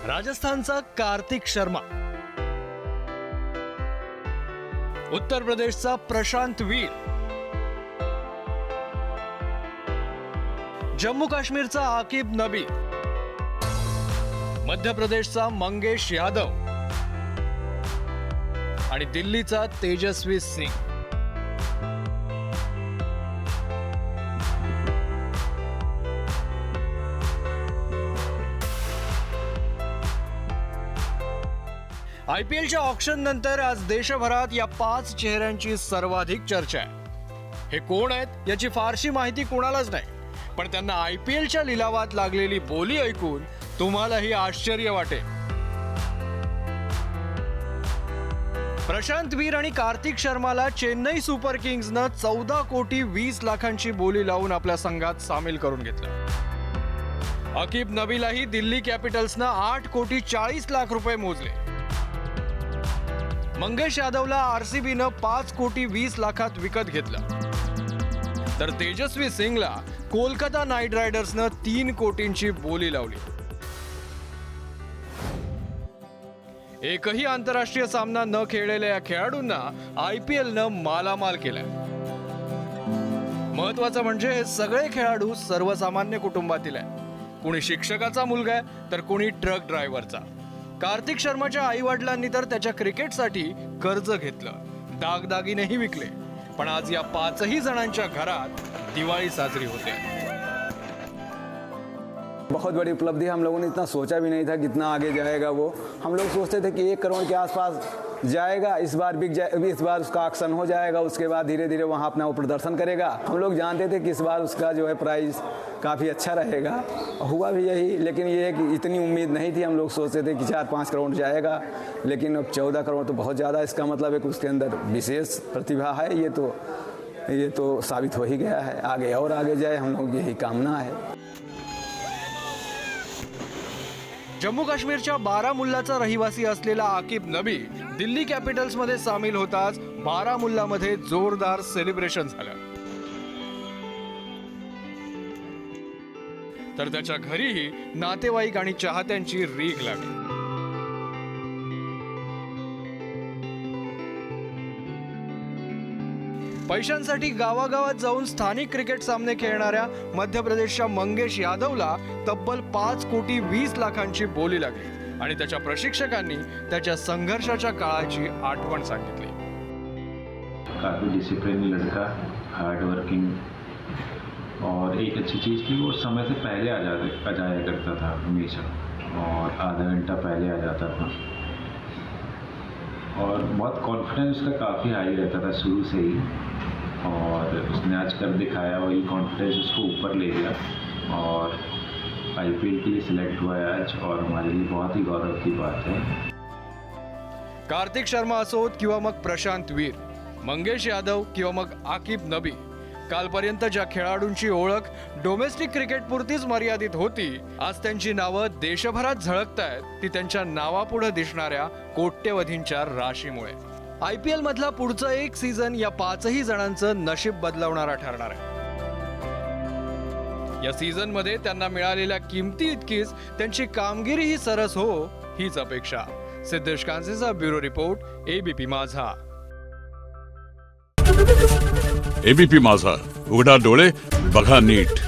राजस्थानचा कार्तिक शर्मा, उत्तर प्रदेशचा प्रशांत वीर, जम्मू काश्मीरचा आकिब नबी, मध्य प्रदेशचा मंगेश यादव आणि दिल्लीचा तेजस्वी सिंग. आयपीएलच्या ऑक्शन नंतर आज देशभरात या 5 चेहऱ्यांची सर्वाधिक चर्चा आहे. हे कोण आहेत याची फारशी माहिती कोणालाच नाही, पण त्यांना आयपीएलच्या लिलावात लागलेली बोली ऐकून तुम्हालाही आश्चर्य वाटेल. प्रशांत वीर आणि कार्तिक शर्माला चेन्नई सुपर किंग्सनं 14 कोटी 20 लाखांची बोली लावून आपल्या संघात सामील करून घेतलं. आकिब नबीलाही दिल्ली कॅपिटल्सनं 8 कोटी 40 लाख रुपये मोजले. मंगेश यादवला आरसीबीनं 5 कोटी 20 लाखात विकत घेतलं. तर तेजस्वी सिंगला कोलकाता नाईट रायडर्सनं 3 कोटींची बोली लावली. एकही आंतरराष्ट्रीय सामना न खेळलेल्या या खेळाडूंना आयपीएलनं मालामाल केलाय. महत्वाचं म्हणजे हे सगळे खेळाडू सर्वसामान्य कुटुंबातील आहे. कोणी शिक्षकाचा मुलगा आहे तर कोणी ट्रक ड्रायव्हरचा. कार्तिक शर्माच्या आई वडिलांनी तर त्याच्या क्रिकेटसाठी कर्ज घेतलं, दागदागिनेही विकले. पण आज या 5ही जणांच्या घरात दिवाळी साजरी होते. बहुत बड़ी उपलब्धि, हम लोगों ने इतना सोचा भी नहीं था कितना आगे जाएगा वो. हम लोग सोचते थे कि 1 करोड़ के आसपास जाएगा, इस बार बिक जाए, इस बार उसका ऑक्शन हो जाएगा, उसके बाद धीरे धीरे वहाँ अपना वो प्रदर्शन करेगा. हम लोग जानते थे कि इस बार उसका जो है प्राइस काफ़ी अच्छा रहेगा. हुआ भी यही, लेकिन ये है कि इतनी उम्मीद नहीं थी. हम लोग सोचते थे कि 4-5 करोड़ जाएगा, लेकिन अब 14 करोड़ तो बहुत ज़्यादा. इसका मतलब है कि उसके अंदर विशेष प्रतिभा है. ये तो साबित हो ही गया है. आगे और आगे जाए, हम लोग यही कामना है. जम्मू काश्मीरच्या बारामुल्लाचा रहिवासी असलेला आकिब नबी दिल्ली कॅपिटल्समध्ये सामील होताच बारामुल्लामध्ये जोरदार सेलिब्रेशन झालं. तर त्याच्या घरीही नातेवाईक आणि चाहत्यांची रीघ लागली. पैशांसाठी गावागावात जाऊन स्थानिक क्रिकेट सामने खेळणाऱ्या मध्य प्रदेशच्या मंगेश यादवला तब्बल 5 कोटी 20 लाखांची बोली लागली आणि त्याच्या प्रशिक्षकांनी त्याच्या संघर्षाच्या काळाची आठवण सांगितली. काफ़ी डिसिप्लिन लड़का, हार्ड वर्किंग, और एक अच्छी चीज़ थी वो समय से पहले आ जाया करता था हमेशा, और आधा घंटा पहले आ जाता था. और बहुत कॉन्फिडेंस का काफ़ी हाई रहता था शुरू से ही, और उसने आज कर दिखाया. वही कॉन्फिडेंस उसको ऊपर ले गया और आईपीएल के लिए सिलेक्ट हुआ है आज, और हमारे लिए बहुत ही गौरव की बात है. कार्तिक शर्मा असोत किंवा मग प्रशांत वीर, मंगेश यादव किंवा मग आकिब नबी, कालपर्यंत ज्या खेळाडूंची ओळख डोमेस्टिक क्रिकेट पुरतीच मर्यादित होती, आज त्यांची नावं देशभरात झळकतायत ती त्यांच्या नावापुढे दिसणाऱ्या कोट्यवधींच्या राशीमुळे. आयपीएल मधला पुढचं एक सीझन या 5ही जणांचं नशीब बदलवणारा ठरणार आहे. या सीझन मध्ये त्यांना मिळालेल्या किमती इतकीच त्यांची कामगिरीही सरस हो हीच अपेक्षा. सिद्धेश कांसेचा ब्युरो रिपोर्ट, एबीपी माझा. एबीपी माझा, उघडा डोळे बघा नीट.